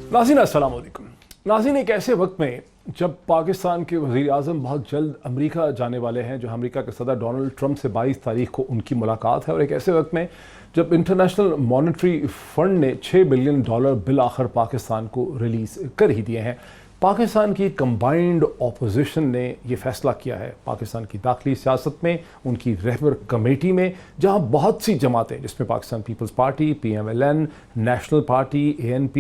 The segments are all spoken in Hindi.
नाज़रीन अस्सलाम वालेकुम। नाज़रीन, एक ऐसे वक्त में जब पाकिस्तान के वज़ीर आज़म बहुत जल्द अमेरिका जाने वाले हैं, जो अमेरिका के सदर डोनाल्ड ट्रंप से 22 तारीख को उनकी मुलाकात है, और एक ऐसे वक्त में जब इंटरनेशनल मॉनेटरी फ़ंड ने $6 बिलियन बिल आखिर पाकिस्तान को रिलीज़ कर ही दिए हैं, पाकिस्तान की कंबाइंड अपोजिशन ने ये फ़ैसला किया है पाकिस्तान की दाखिली सियासत में, उनकी रहबर कमेटी में, जहाँ बहुत सी जमातें जिसमें Pakistan Peoples Party, PMLN, National Party, ANP,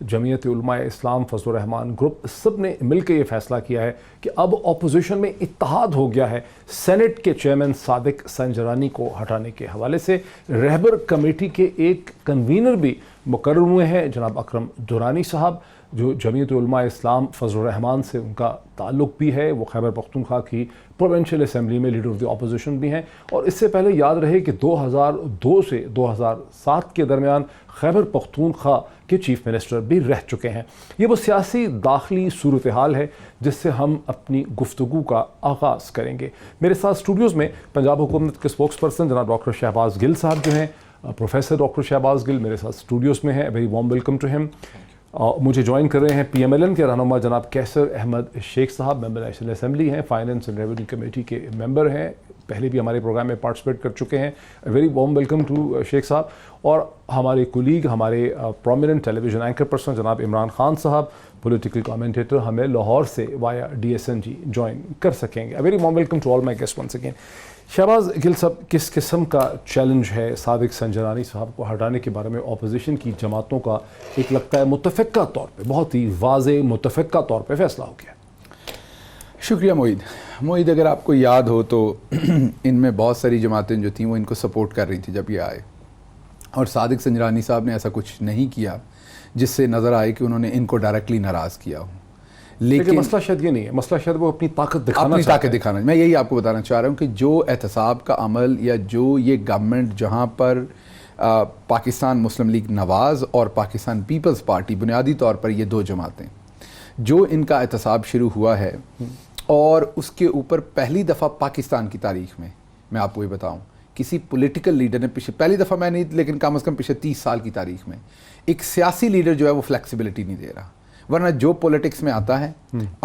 Jamiat Ulema Islam, Fazlur Rahman group, सब ने मिलकर ये फ़ैसला किया है कि अब अपोजिशन में इत्तेहाद हो गया है सेनेट के चेयरमैन सादिक संजरानी को हटाने के हवाले से। रहबर कमेटी के एक कन्वीनर भी मुकर्रर हुए हैं, जनाब अकरम दुरानी साहब, जो जमीयत उलमा इस्लाम फजलुर रहमान से उनका ताल्लुक़ भी है। वो खैबर पख्तूनख्वा की प्रोविंशियल असम्बली में लीडर ऑफ द अपोजिशन भी हैं, और इससे पहले याद रहे कि 2002 से 2007 के दरमियान खैबर पख्तूनख्वा के चीफ मिनिस्टर भी रह चुके हैं। ये वो सियासी दाखिली सूरत हाल है जिससे हम अपनी गुफ्तगू का आगाज़ करेंगे। मेरे साथ स्टूडियोज़ में पंजाब हुकूमत के स्पोक्स पर्सन जनाब डॉक्टर शहबाज गिल साहब जो हैं, प्रोफेसर डॉक्टर शहबाज गिल मेरे साथ स्टूडियोज़ में हैं। Very warm welcome to him. मुझे ज्वाइन कर रहे हैं PMLN के रहनुमा जनाब कैसर अहमद शेख साहब, मेंबर नेशनल असेंबली हैं, फाइनेंस एंड रेवेन्यू कमेटी के मेंबर हैं, पहले भी हमारे प्रोग्राम में पार्टिसिपेट कर चुके हैं। Very warm welcome to Sheikh Sahab. और हमारे कुलीग, हमारे प्रोमिनेंट टेलीविजन एंकर पर्सन जनाब इमरान खान साहब, पॉलिटिकल कमेंटेटर, हमें लाहौर से वाया DSNG ज्वाइन कर सकेंगे। Very warm welcome to all my guest once again. Shahbaz Gill Sahab, किस किस्म का चैलेंज है सादिक संजरानी साहब को हटाने के बारे में अपोजिशन की जमातों का? एक लगता है मुतफ़िक़ा तौर पे, बहुत ही वाज़े मुतफ़िक़ा तौर पे फैसला हो गया। शुक्रिया मोईद, अगर आपको याद हो तो इनमें बहुत सारी जमातें जो थीं वो इनको सपोर्ट कर रही थी जब ये आए, और सादिक संजरानी साहब ने ऐसा कुछ नहीं किया जिससे नज़र आए कि उन्होंने इनको डायरेक्टली नाराज़ किया हो। लेकिन मसला शायद ये नहीं है, मसला शायद वो अपनी ताकत दिखाना। मैं यही आपको बताना चाह रहा हूँ कि जो एहतसाब का अमल या जो ये गवर्नमेंट जहाँ पर पाकिस्तान मुस्लिम लीग नवाज़ और पाकिस्तान पीपल्स पार्टी, बुनियादी तौर पर ये दो जमातें, जो इनका एहतसाब शुरू हुआ है, और उसके ऊपर पहली दफ़ा पाकिस्तान की तारीख़ में, मैं आपको ये बताऊँ, किसी पॉलिटिकल लीडर ने पहली दफ़ा मैं नहीं, लेकिन कम अज़ कम पिछले 30 साल की तारीख़ में एक सियासी लीडर जो है वो फ्लेक्सिबिलिटी नहीं दे रहा। वरना जो पॉलिटिक्स में आता है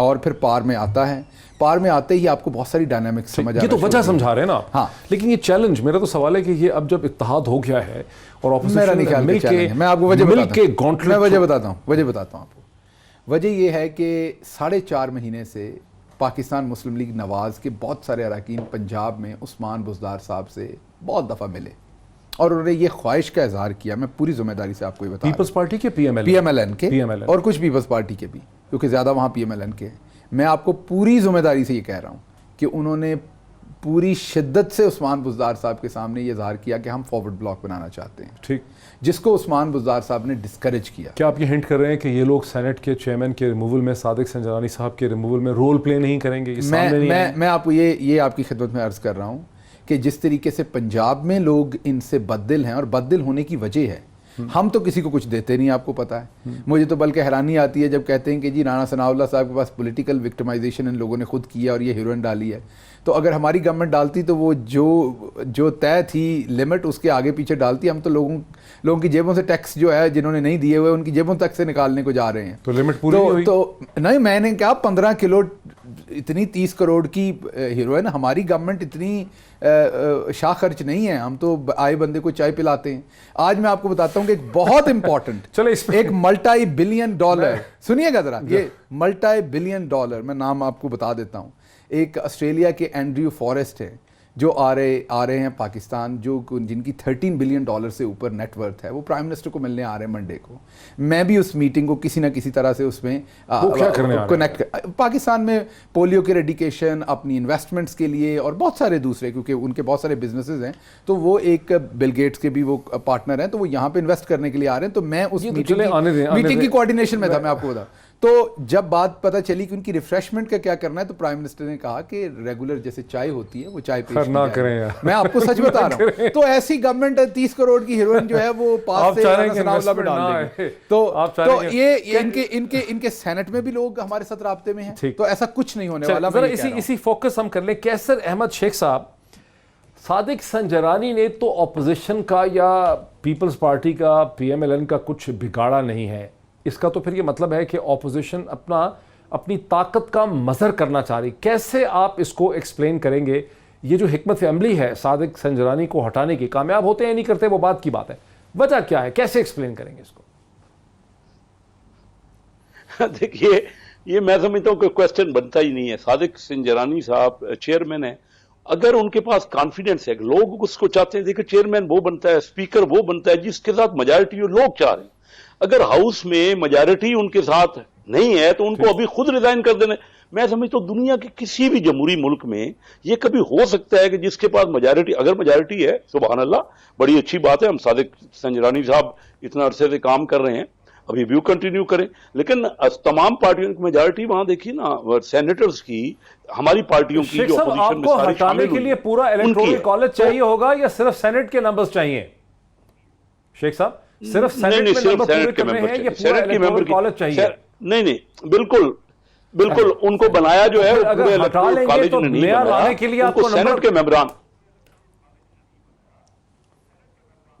और फिर पार में आता है, पार में आते ही आपको बहुत सारी डायनामिक्स समझ आ रही है। ये तो वजह समझा रहे हैं ना आप। हाँ, लेकिन ये चैलेंज, मेरा तो सवाल है कि ये अब जब इत्तेहाद हो गया है और मेरा नहीं ख्याल मिलके, मैं आपको वजह बताता हूँ आपको। वजह ये है कि 4.5 महीने से पाकिस्तान मुस्लिम लीग नवाज़ के बहुत सारे अरकान पंजाब में उस्मान बुज़दार साहब से बहुत दफ़ा मिले, और उन्होंने ये ख्वाहिश का इजहार किया, मैं पूरी जिम्मेदारी से आपको ये बता, पीपल्स पार्टी के PMLN के और कुछ पीपल्स पार्टी के भी, क्योंकि ज़्यादा वहाँ PMLN के। मैं आपको पूरी जिम्मेदारी से ये कह रहा हूँ कि उन्होंने पूरी शिद्दत से उस्मान बुज़दार साहब के सामने ये इजहार किया कि हम फॉरवर्ड ब्लॉक बनाना चाहते हैं, ठीक, जिसको उस्मान बुज़दार साहब ने डिस्करेज किया। क्या आप ये हिंट कर रहे हैं कि ये लोग सेनेट के चेयरमैन के रिमूवल में, सादिक संजरानी साहब के रिमूवल में रोल प्ले नहीं करेंगे? मैं आपको ये आपकी खिदमत में अर्ज़ कर रहा हूँ कि जिस तरीके से पंजाब में लोग इनसे बददिल हैं, और बददिल होने की वजह है, हम तो किसी को कुछ देते नहीं, आपको पता है। मुझे तो बल्कि हैरानी आती है जब कहते हैं कि जी राणा सनाउल्लाह साहब के पास पॉलिटिकल विक्टिमाइजेशन इन लोगों ने खुद किया और ये हीरोइन डाली है। तो अगर हमारी गवर्नमेंट डालती तो वो जो तय थी लिमिट, उसके आगे पीछे डालती। हम तो लोगों की जेबों से टैक्स जो है, जिन्होंने नहीं दिए हुए उनकी जेबों तक से निकालने को जा रहे हैं। तो लिमिट पूरी हुई? तो नहीं, मैंने क्या 15 किलो इतनी 30 करोड़ की हीरोइन, हमारी गवर्नमेंट इतनी शाह खर्च नहीं है, हम तो आए बंदे को चाय पिलाते हैं। आज मैं आपको बताता हूँ कि एक बहुत इंपॉर्टेंट एक $multi-billion, सुनिएगा जरा, ये $multi-billion, मैं नाम आपको बता देता हूँ। एक ऑस्ट्रेलिया के एंड्रयू फॉरेस्ट है जो आ रहे हैं पाकिस्तान, जिनकी $13 बिलियन से ऊपर नेटवर्थ है, वो प्राइम मिनिस्टर को मिलने आ रहे हैं मंडे को। मैं भी उस मीटिंग को किसी ना किसी तरह से उसमें कनेक्ट, पाकिस्तान में पोलियो के रेडिकेशन, अपनी इन्वेस्टमेंट्स के लिए और बहुत सारे दूसरे, क्योंकि उनके बहुत सारे बिजनेसेस हैं, तो वो एक बिल गेट्स के भी वो पार्टनर हैं, तो वो यहाँ पे इन्वेस्ट करने के लिए आ रहे हैं। तो मैं उस मीटिंग की कोऑर्डिनेशन में था, मैं आपको बता। तो जब बात पता चली कि उनकी रिफ्रेशमेंट का क्या करना है, तो प्राइम मिनिस्टर ने कहा कि रेगुलर जैसे चाय होती है वो चाय पेश ना करें यार। मैं आपको सच बता रहा हूँ। तो ऐसी गवर्नमेंट 30 करोड़ की हीरोइन जो है वो पास से सनाउल्लाह में डाल देंगे। तो ये इनके सेनेट में भी लोग हमारे साथ राब्ते में हैं, तो ऐसा कुछ नहीं होने वाला। इसी फोकस हम कर लें। कैसर अहमद शेख साहब, सादिक संजरानी ने तो अपोजिशन का या पीपल्स पार्टी का, PMLN का कुछ बिगाड़ा नहीं है, इसका तो फिर ये मतलब है कि ऑपोजिशन अपनी ताकत का मजहर करना चाह रही। कैसे आप इसको एक्सप्लेन करेंगे? ये जो हिकमत अमली है सादिक संजरानी को हटाने की, कामयाब होते हैं नहीं करते वो बात की बात है, वजह क्या है, कैसे एक्सप्लेन करेंगे इसको? देखिए, ये मैं समझता हूँ कि क्वेश्चन बनता ही नहीं है। सादिक संजरानी साहब चेयरमैन है, अगर उनके पास कॉन्फिडेंस है, लोग उसको चाहते हैं, देखिए चेयरमैन वो बनता है, स्पीकर वो बनता है जिसके साथ मेजॉरिटी लोग चाह रहे हैं। अगर हाउस में मेजॉरिटी उनके साथ नहीं है तो उनको अभी खुद रिजाइन कर देना। मैं समझता हूँ दुनिया के किसी भी जमहूरी मुल्क में ये कभी हो सकता है कि जिसके पास मेजॉरिटी, अगर मेजॉरिटी है, सुभान अल्लाह, बड़ी अच्छी बात है। हम सादिक संजरानी साहब इतना अरसे से काम कर रहे हैं, अभी व्यू कंटिन्यू करें, लेकिन तमाम पार्टियों की मेजॉरिटी वहां देखिए ना, सेनेटर्स की, हमारी पार्टियों की जो अपोजिशन में सारी हटाने के लिए पूरा इलेक्टोरल कॉलेज चाहिए होगा या सिर्फ सेनेट के नंबर्स चाहिए? शेख साहब, सिर्फ सेनेट में नंबर पूरे करने हैं या पूरा इलेक्टोरल कॉलेज चाहिए? नहीं, बिल्कुल उनको बनाया जो है अगर हटा लेंगे तो नया लाने के लिए आपको सेनेट के मेंबरान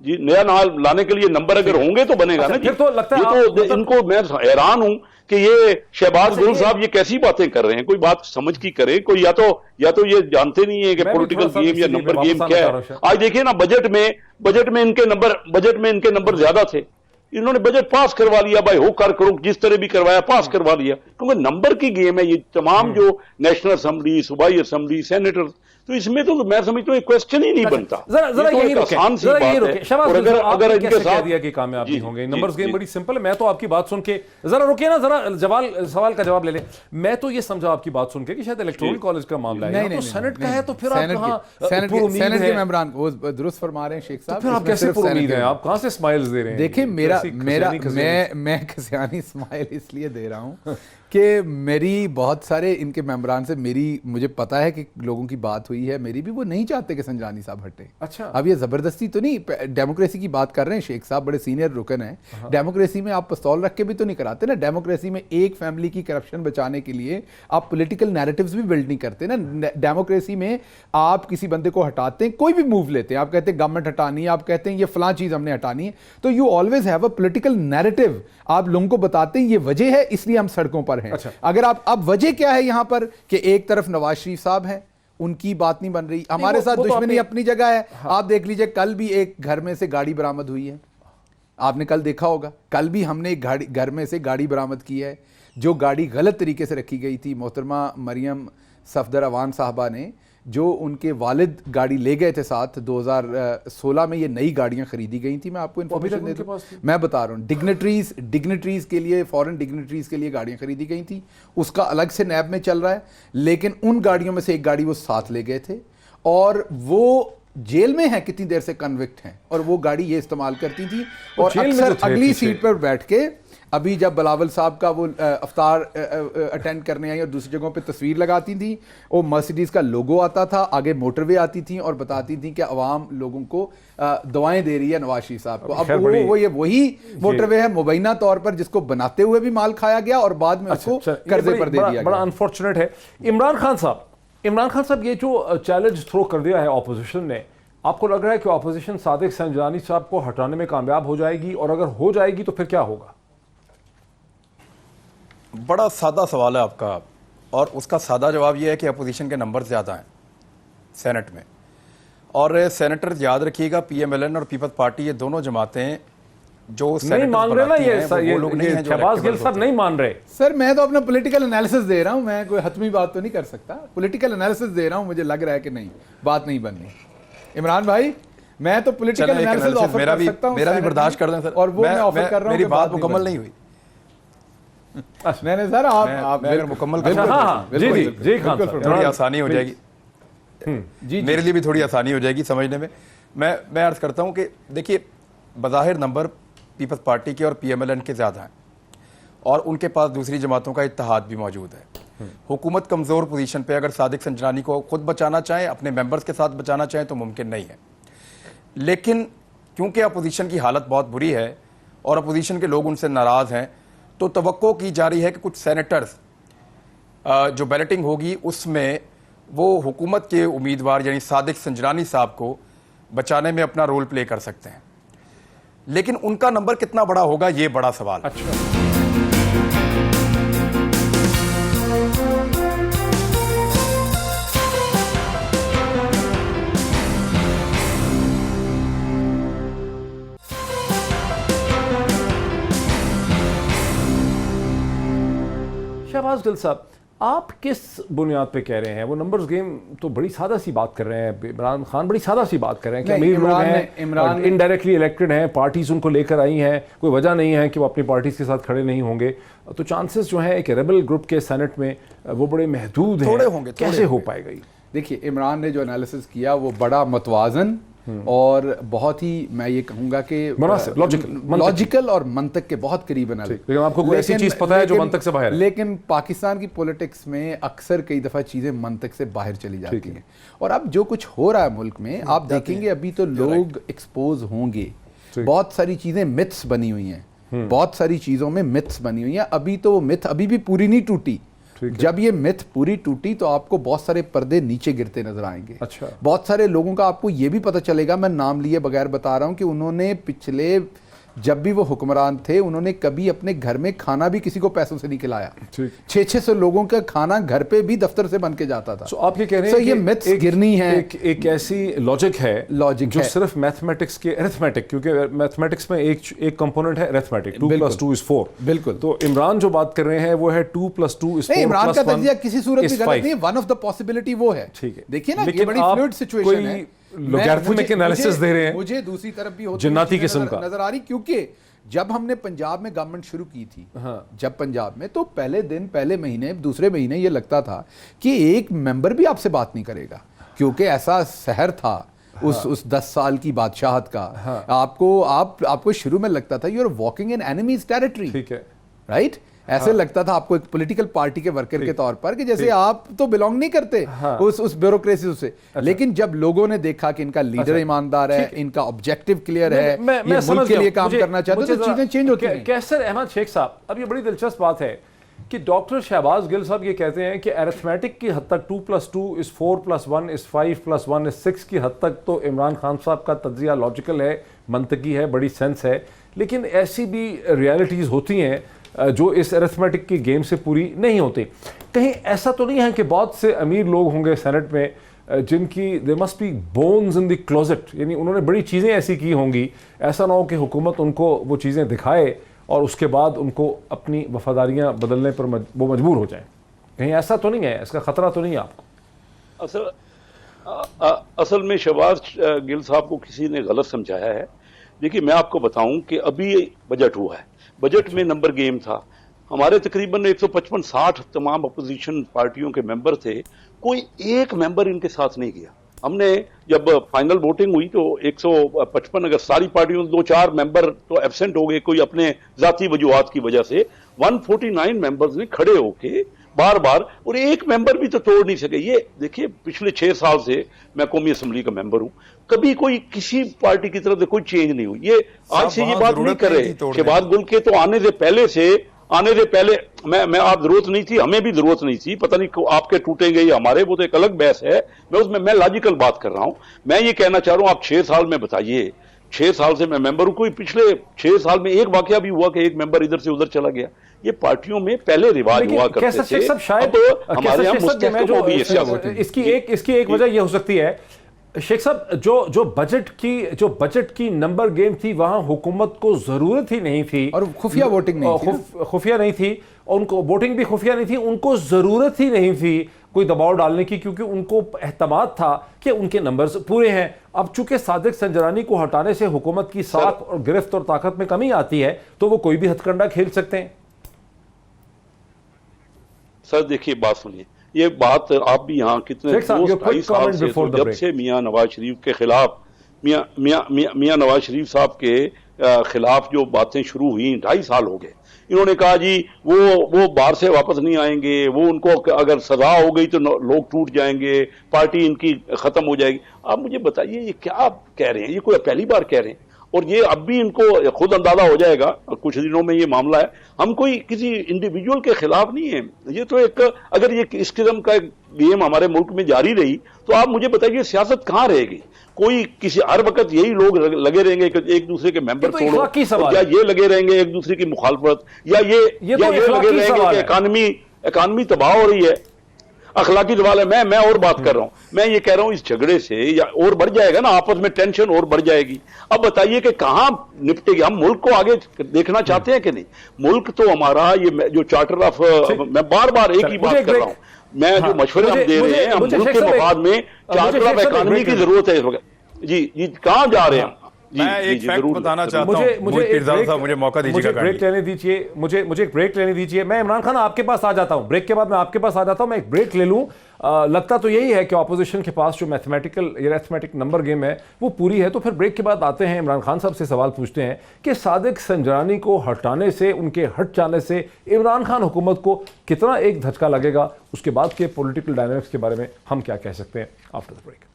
जी, नया लाने के लिए नंबर अगर होंगे तो बनेगा ना। फिर तो लगता है ये तो इनको मैं हैरान हूं कि ये शहबाज गुल साहब ये कैसी बातें कर रहे हैं। कोई बात समझ की करें कोई, या तो ये जानते नहीं है कि पॉलिटिकल गेम या नंबर गेम क्या है। आज देखिए ना, बजट में इनके नंबर ज्यादा थे, इन्होंने बजट पास करवा लिया भाई, हो कर करो, जिस तरह भी करवाया पास करवा लिया, क्योंकि नंबर की गेम है ये। तमाम जो नेशनल असेंबली, सूबाई असेंबली, सेनेटर, तो इसमें तो मैं समझता हूँ क्वेश्चन ही नहीं बनता। जरा यही रोके शहबाज, अगर इनके साथ दिया कि कामयाब नहीं होंगे, नंबर्स गेम बड़ी सिंपल है। मैं तो आपकी बात सुन के जरा रुकिए ना, जरा सवाल का जवाब ले लें। मैं तो ये समझा आपकी बात सुन के कि शायद इलेक्टोरल कॉलेज का मामला है, तो सेनेट का है, तो फिर आप कहां सेनेट के मेंबरान को दुरुस्त फरमा रहे हैं शेख साहब, फिर आप कैसे उम्मीद हैं? आप कहां से स्माइल्स दे रहे हैं? देखिए मैं खसियानी स्माइल इसलिए दे रहा हूं कि मेरी बहुत सारे इनके मेंबरान से मुझे पता है कि लोगों की बात हुई है, मेरी भी, वो नहीं चाहते कि संजरानी साहब हटे। अच्छा, अब ये जबरदस्ती तो नहीं, डेमोक्रेसी की बात कर रहे हैं शेख साहब, बड़े सीनियर रुकन हैं। डेमोक्रेसी में आप पिस्तौल रख के भी तो नहीं कराते ना। डेमोक्रेसी में एक फैमिली की करप्शन बचाने के लिए आप पॉलिटिकल नैरेटिव्स भी बिल्ड नहीं करते ना। डेमोक्रेसी में आप किसी बंदे को हटाते हैं, कोई भी मूव लेते हैं, आप कहते हैं गवर्नमेंट हटानी है, आप कहते हैं ये फलां चीज हमने हटानी है, तो you always have a political narrative. आप लोगों को बताते हैं ये वजह है, इसलिए हम सड़कों पर हैं। अच्छा। अगर आप, अब वजह क्या है यहां पर कि एक तरफ नवाज शरीफ साहब हैं, उनकी बात नहीं बन रही, हमारे साथ दुश्मनी अपनी जगह है। हाँ। आप देख लीजिए, कल भी एक घर में से गाड़ी बरामद हुई है, आपने कल देखा होगा। कल भी हमने एक घर में से गाड़ी बरामद की है, जो गाड़ी गलत तरीके से रखी गई थी। मोहतरमा मरियम सफदर अवान साहबा ने, जो उनके वालिद गाड़ी ले गए थे साथ, 2016 में ये नई गाड़ियां खरीदी गई थी। मैं आपको इन्फॉर्मेशन दे दूं, मैं बता रहा हूँ, डिग्निटरीज के लिए, फॉरेन डिग्निटरीज के लिए गाड़ियां खरीदी गई थी, उसका अलग से नैब में चल रहा है। लेकिन उन गाड़ियों में से एक गाड़ी वो साथ ले गए थे, और वो जेल में है, कितनी देर से कन्विक्ट हैं, और वो गाड़ी ये इस्तेमाल करती थी। और अक्सर अगली सीट पर बैठ के, अभी जब बिलावल साहब का वो अफ्तार अटेंड करने आई और दूसरी जगहों पे तस्वीर लगाती थी, वो मर्सिडीज का लोगो आता था, आगे मोटरवे आती थी और बताती थी कि अवाम लोगों को दवाएं दे रही है नवाज शरीफ साहब को। अब वो ये वही मोटरवे है मुबैना तौर पर, जिसको बनाते हुए भी माल खाया गया और बाद में उसको कर्जे पर दे दिया गया। बड़ा अनफॉर्चुनेट है। इमरान खान साहब, ये जो चैलेंज थ्रो कर दिया है ऑपोजिशन ने, आपको लग रहा है कि ऑपोजिशन सादिक संजरानी साहब को हटाने में कामयाब हो जाएगी? और अगर हो जाएगी तो फिर क्या होगा? बड़ा सादा सवाल है आपका, और उसका सादा जवाब यह है कि अपोजिशन के नंबर ज़्यादा हैं सेनेट में। और सेनेटर याद रखिएगा, पीएमएलएन और पीपल्स पार्टी, ये दोनों जमातें जो नहीं मान रहे ना, ये लोग नहीं हैं, शहबाज गिल साहब नहीं मान रहे। सर मैं तो अपना पॉलिटिकल एनालिसिस दे रहा हूं, मैं कोई हतमी बात तो नहीं कर सकता, पॉलिटिकल एनालिसिस दे रहा हूं। मुझे लग रहा है कि नहीं, बात नहीं बननी। इमरान भाई, मैं तो पॉलिटिकल एनालिसिस ऑफर कर सकता हूं, मेरा भी बर्दाश्त कर दें सर, और वो मैं ऑफर कर रहा हूं। मेरी बात मुकम्मल नहीं हुई। नहीं सर, आप अगर मुकम्मल कर, थोड़ी आसानी हो जाएगी, मेरे लिए भी थोड़ी आसानी हो जाएगी समझने में। मैं अर्ज करता हूं कि देखिए, बज़ाहिर नंबर पीपल्स पार्टी के और पीएमएलएन के ज़्यादा हैं, और उनके पास दूसरी जमातों का इत्तेहाद भी मौजूद है। हुकूमत कमज़ोर पोजीशन पे, अगर सादिक संजरानी को खुद बचाना चाहें, अपने मेंबर्स के साथ बचाना चाहें, तो मुमकिन नहीं है। लेकिन क्योंकि अपोजिशन की हालत बहुत बुरी है और अपोजिशन के लोग उनसे नाराज़ हैं, तो तवक्को की जा रही है कि कुछ सेनेटर्स जो बैलेटिंग होगी उसमें वो हुकूमत के उम्मीदवार यानी सादिक संजरानी साहब को बचाने में अपना रोल प्ले कर सकते हैं। लेकिन उनका नंबर कितना बड़ा होगा, ये बड़ा सवाल है। अच्छा। शहबाज गिल साहब, आप किस बुनियाद पे कह रहे हैं? वो नंबर्स गेम तो बड़ी सादा सी बात कर रहे हैं, इमरान खान बड़ी सादा सी बात कर रहे हैं कि अमीर लोग हैं, इनडायरेक्टली इलेक्टेड हैं, पार्टीज उनको लेकर आई हैं, कोई वजह नहीं है कि वो अपनी पार्टीज के साथ खड़े नहीं होंगे, तो चांसेस जो है एक रेबल ग्रुप के सेनेट में वो बड़े महदूद हैं, कैसे हो पाएगा ये? देखिए, इमरान ने जो एनालिसिस किया वो बड़ा मतवाजन और बहुत ही, मैं ये कहूंगा कि लॉजिकल और मंतक के बहुत करीब एनालिसिस। लेकिन आपको कोई ऐसी चीज पता है जो मंतक से बाहर है? लेकिन पाकिस्तान की पॉलिटिक्स में अक्सर कई दफा चीजें मंतक से बाहर चली जाती हैं, और अब जो कुछ हो रहा है मुल्क में आप देखेंगे, अभी तो लोग एक्सपोज होंगे, बहुत सारी चीजें मिथ्स बनी हुई हैं, बहुत सारी चीजों में मिथ्स बनी हुई हैं। अभी तो वो मिथ अभी भी पूरी नहीं टूटी, जब ये मिथ पूरी टूटी तो आपको बहुत सारे पर्दे नीचे गिरते नजर आएंगे। अच्छा। बहुत सारे लोगों का आपको ये भी पता चलेगा, मैं नाम लिए बगैर बता रहा हूं, कि उन्होंने पिछले जब भी वो हुक्मरान थे उन्होंने कभी अपने घर में खाना भी किसी को पैसों से नहीं खिलाया। 600 लोगों का खाना घर पे भी दफ्तर से बन के जाता था। आप ये कह रहे हैं ये मिथ्स गिरनी है। एक ऐसी लॉजिक है जो सिर्फ मैथमेटिक्स के अरिथमेटिक, क्योंकि मैथमेटिक्स में एक कंपोनेंट है अरिथमेटिक, 2 + 2 = 4। बिल्कुल। तो इमरान जो बात कर रहे हैं वो है 2 + 2 = 4। इमरान का तजिया किसी सूरत में गलत नहीं है, वन ऑफ द पॉसिबिलिटी वो है। ठीक है, देखिए ना, ये बड़ी फ्लूइड सिचुएशन है। लॉगरिथमिक एनालिसिस दे रहे हैं, मुझे दूसरी तरफ भी जन्नती किस्म का नजर आ रही, क्योंकि जब हमने पंजाब में गवर्नमेंट शुरू की थी, जब पंजाब में, तो पहले दिन, पहले महीने, दूसरे महीने ये लगता था कि एक मेंबर भी आपसे बात नहीं करेगा, क्योंकि ऐसा सहर था उस 10 साल की बादशाहत का। आपको शुरू में लगता था you are walking in enemies territory. ठीक है, राइट? ऐसे लगता था आपको एक पॉलिटिकल पार्टी के वर्कर के तौर पर कि जैसे आप तो बिलोंग नहीं करते उस ब्यूरोक्रेसी से। लेकिन जब लोगों ने देखा कि इनका लीडर ईमानदार है, इनका ऑब्जेक्टिव क्लियर है, ये मुल्क के लिए काम करना चाहते हैं, तो चीजें चेंज होती हैं। कैसर अहमद शेख साहब, अब ये बड़ी दिलचस्प बात है कि डॉक्टर शहबाज गिल साहब ये कहते हैं कि अरिथमेटिक की हद तक 2 + 2 = 4 + 1 = 5 + 1 = 6 की हद तक तो इमरान खान साहब का तज्जिया लॉजिकल है, मंतकी है, बड़ी सेंस है। लेकिन ऐसी भी रियलिटीज़ होती हैं जो इस अरिथमेटिक की गेम से पूरी नहीं होती। कहीं ऐसा तो नहीं है कि बहुत से अमीर लोग होंगे सेनेट में जिनकी they must be bones in the closet, यानी उन्होंने बड़ी चीज़ें ऐसी की होंगी, ऐसा ना हो कि हुकूमत उनको वो चीज़ें दिखाए और उसके बाद उनको अपनी वफादारियाँ बदलने पर वो मजबूर हो जाएं? कहीं ऐसा तो नहीं है, इसका ख़तरा तो नहीं है आपको? असल में शहबाज गिल साहब को किसी ने गलत समझाया है। देखिए, मैं आपको बताऊं कि अभी बजट हुआ है, बजट में नंबर गेम था। हमारे तकरीबन 155-60 तमाम अपोजिशन पार्टियों के मेंबर थे, कोई एक मेंबर इनके साथ नहीं गया। हमने जब फाइनल वोटिंग हुई तो 155, अगर सारी पार्टियों 2-4 मेंबर तो एब्सेंट हो गए कोई अपने जाती वजूहात की वजह से, 149 मेंबर्स ने खड़े होके बार बार, और एक मेंबर भी तो तोड़ नहीं सके। ये देखिए, पिछले 6 साल से मैं कौमी असम्बली का मेंबर हूं, कभी कोई किसी पार्टी की तरफ से कोई चेंज नहीं हुई। ये आज से ये बात नहीं कर रहे, शहबाज गिल के तो आने से पहले मैं आप जरूरत नहीं थी, हमें भी जरूरत नहीं थी, पता नहीं आपके टूटेंगे या हमारे, वो तो एक अलग बहस है। मैं लॉजिकल बात कर रहा हूं। मैं ये कहना चाह रहा हूं, आप 6 साल में बताइए, 6 साल से मैं मेंबर हूं, कोई पिछले 6 साल में एक वाकया भी हुआ कि एक मेंबर इधर से उधर चला गया? ये पार्टियों में पहले रिवाज हुआ करते थे। हमारे यहाँ मुस्तफा भी इसकी एक वजह यह हो सकती है शेख साहब, जो बजट की नंबर गेम थी, वहां हुकूमत को जरूरत ही नहीं थी, और खुफिया वोटिंग नहीं थी, खुफिया नहीं थी, और उनको वोटिंग भी खुफिया नहीं थी, उनको जरूरत ही नहीं थी कोई दबाव डालने की, क्योंकि उनको एहतमाद था कि उनके नंबर्स पूरे हैं। अब चूंकि सादिक संजरानी को हटाने से हुकूमत की साख और गिरफ्त और ताकत में कमी आती है, तो वो कोई भी हथकंडा खेल सकते हैं। सर देखिए, बात सुनिए, ये बात आप भी यहाँ कितने 2-2.5 साल से, तो जब से मियाँ नवाज शरीफ के खिलाफ, मियाँ नवाज शरीफ साहब के खिलाफ जो बातें शुरू हुई, 2.5 साल हो गए। इन्होंने कहा जी वो बाहर से वापस नहीं आएंगे, वो उनको अगर सजा हो गई तो लोग टूट जाएंगे, पार्टी इनकी खत्म हो जाएगी। आप मुझे बताइए, ये क्या आप कह रहे हैं? ये कोई पहली बार कह रहे हैं? और ये अब भी इनको खुद अंदाजा हो जाएगा कुछ दिनों में ये मामला है। हम कोई किसी इंडिविजुअल के खिलाफ नहीं है, ये तो एक, अगर ये इस किस्म का गेम हमारे मुल्क में जारी रही तो आप मुझे बताइए सियासत कहाँ रहेगी? कोई किसी हर वक्त यही लोग लगे रहेंगे कि एक दूसरे के मेंबर तोड़ो, या ये लगे रहेंगे एक दूसरे की मुखालफत, या ये लगे रहेंगे कि इकानमी तबाह हो रही है। अखलाकी सवाल है। मैं और बात कर रहा हूं, मैं ये कह रहा हूं इस झगड़े से या और बढ़ जाएगा ना, आपस में टेंशन और बढ़ जाएगी। अब बताइए कि कहां निपटेगी? हम मुल्क को आगे देखना चाहते हैं कि नहीं? मुल्क तो हमारा ये जो चार्टर ऑफ, मैं बार बार एक ही बात कर रहा हूं, मैं जो मशवरे हम दे रहे हैं, हम मुल्क के मफाद में चार्टर ऑफ इकोनॉमी की जरूरत है इस वक्त। जी जी, कहां जा रहे हैं? मैं एक फैक्ट बताना चाहता हूं, मुझे मौका दीजिएगा, ब्रेक लेने दीजिए, मुझे एक ब्रेक लेने दीजिए। मैं इमरान खान आपके पास आ जाता हूं, ब्रेक के बाद मैं आपके पास आ जाता हूं, मैं एक ब्रेक ले लूं। लगता तो यही है कि ऑपोजिशन के पास जो मैथमेटिक नंबर गेम है वो पूरी है। तो फिर ब्रेक के बाद आते हैं, इमरान खान साहब से सवाल पूछते हैं कि सादिक संजरानी को हटाने से, उनके हट जाने से इमरान खान हुकूमत को कितना एक धचका लगेगा, उसके बाद के पॉलिटिकल डायनामिक्स के बारे में हम क्या कह सकते हैं आफ्टर द ब्रेक।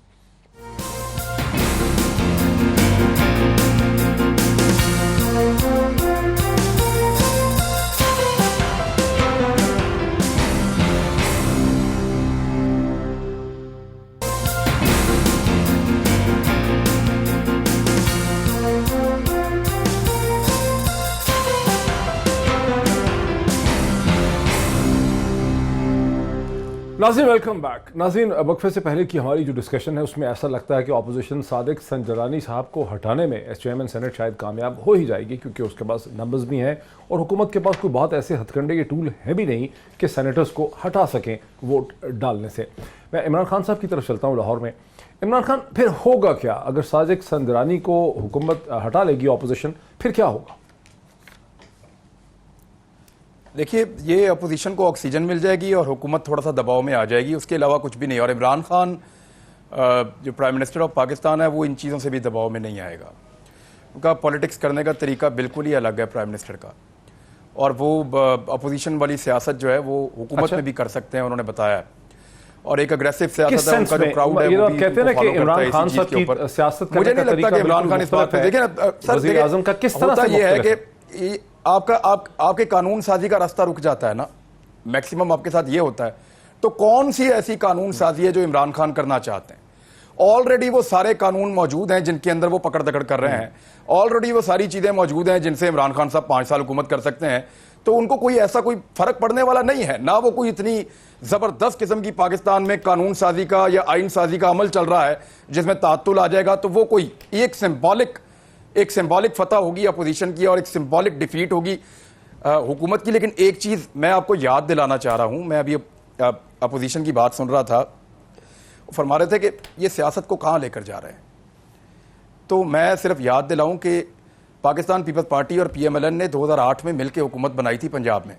नाज़रीन वेलकम बैक। नाज़रीन, वक्फे से पहले की हमारी जो डिस्कशन है उसमें ऐसा लगता है कि अपोजिशन सादिक संजरानी साहब को हटाने में एस चेयरमैन सेनेट शायद कामयाब हो ही जाएगी, क्योंकि उसके पास नंबर्स भी हैं और हुकूमत के पास कोई बहुत ऐसे हथकंडे के टूल हैं भी नहीं कि सेनेटर्स को हटा सकें वोट डालने से। मैं इमरान खान साहब की तरफ चलता हूँ लाहौर में। इमरान खान, फिर होगा क्या अगर सादिक संजरानी को हुकूमत हटा लेगी अपोजिशन, फिर क्या होगा? देखिए, ये अपोजिशन को ऑक्सीजन मिल जाएगी और हुकूमत थोड़ा सा दबाव में आ जाएगी, उसके अलावा कुछ भी नहीं। और इमरान खान जो प्राइम मिनिस्टर ऑफ पाकिस्तान है वो इन चीज़ों से भी दबाव में नहीं आएगा। उनका पॉलिटिक्स करने का तरीका बिल्कुल ही अलग है प्राइम मिनिस्टर का, और वो अपोजिशन वाली सियासत जो है वो हुकूमत में भी कर सकते हैं, उन्होंने बताया। और एक अग्रेसिव सियासत है, उनका जो क्राउड है वो भी कहते हैं कि इमरान खान साहब की सियासत मुझे नहीं लगता कि इमरान खान इस बात पे, देखिए ना सर, आज़म का किस तरह से ये है कि आपके कानून साजी का रास्ता रुक जाता है ना, मैक्सिमम आपके साथ ये होता है। तो कौन सी ऐसी कानून साजी है जो इमरान खान करना चाहते हैं? ऑलरेडी वो सारे कानून मौजूद हैं जिनके अंदर वो पकड़ दकड़ कर रहे हैं, ऑलरेडी वो सारी चीजें मौजूद हैं जिनसे इमरान खान साहब 5 साल हुकूमत कर सकते हैं। तो उनको कोई ऐसा कोई फर्क पड़ने वाला नहीं है ना, वो कोई इतनी जबरदस्त किस्म की पाकिस्तान में कानून साजी का या आइन साजी का अमल चल रहा है जिसमें तातुल आ जाएगा। तो वो कोई एक सिंबॉलिक फतह होगी अपोजिशन की और एक सिंबॉलिक डिफीट होगी हुकूमत की। लेकिन एक चीज मैं आपको याद दिलाना चाह रहा हूं, मैं अभी अपोजिशन की बात सुन रहा था, फरमा रहे थे कि ये सियासत को कहां लेकर जा रहे हैं। तो मैं सिर्फ याद दिलाऊं कि पाकिस्तान पीपल्स पार्टी और पीएमएलएन ने 2008 में मिलकर हुकूमत बनाई थी पंजाब में,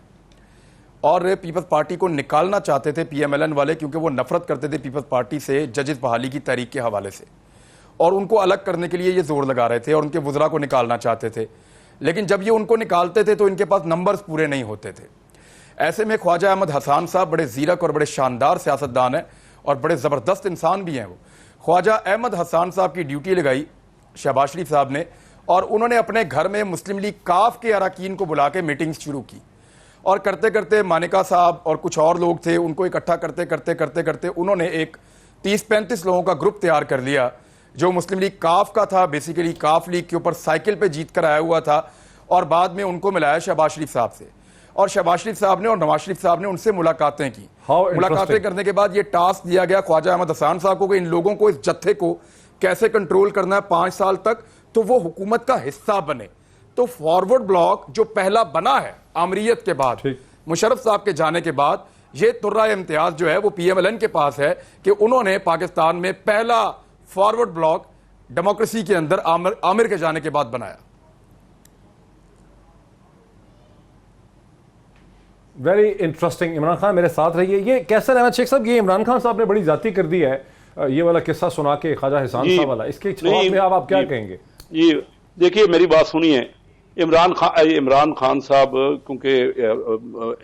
और पीपल्स पार्टी को निकालना चाहते थे पीएमएलएन वाले, क्योंकि वो नफरत करते थे पीपल्स पार्टी से जजेस बहाली की तहरीक के हवाले से, और उनको अलग करने के लिए ये जोर लगा रहे थे और उनके वुज़रा को निकालना चाहते थे। लेकिन जब ये उनको निकालते थे तो इनके पास नंबर्स पूरे नहीं होते थे। ऐसे में ख्वाजा अहमद हसान साहब बड़े ज़ीरक और बड़े शानदार सियासतदान हैं और बड़े ज़बरदस्त इंसान भी हैं। वो ख्वाजा अहमद हसान साहब की ड्यूटी लगाई शहबाज शरीफ साहब ने, और उन्होंने अपने घर में मुस्लिम लीग काफ के अरकान को बुला के मीटिंग्स शुरू की, और करते करते मानिका साहब और कुछ और लोग थे, उनको इकट्ठा करते उन्होंने एक 30-35 लोगों का ग्रुप तैयार कर लिया जो मुस्लिम लीग काफ का था, बेसिकली काफ लीग के ऊपर साइकिल पे जीत कर आया हुआ था, और बाद में उनको मिलाया शहबाज शरीफ साहब से, और शहबाज शरीफ साहब ने और नवाज शरीफ साहब ने उनसे मुलाकातें की। मुलाकातें करने के बाद ये टास्क दिया गया ख्वाजा अहमद हसान साहब को कि इन लोगों को, इस जत्थे को कैसे कंट्रोल करना है 5 साल तक, तो वो हुकूमत का हिस्सा बने। तो फॉरवर्ड ब्लॉक जो पहला बना है आमरीयत के बाद, मुशर्रफ साहब के जाने के बाद, ये तुर्रा इम्तियाज जो है वो पीएमएलएन के पास है कि उन्होंने पाकिस्तान में पहला फॉरवर्ड ब्लॉक डेमोक्रेसी के अंदर आमिर के जाने के बाद बनाया। Very interesting. इमरान खान मेरे साथ रहिए। ये कैसर अहमद शेख साहब, ये इमरान खान साहब ने बड़ी जाती कर दी है, ये वाला किस्सा सुना के ख्वाजा हसान साहब वाला, इसके जवाब में आप क्या कहेंगे? ये देखिए, मेरी बात सुनिए। इमरान खान साहब क्योंकि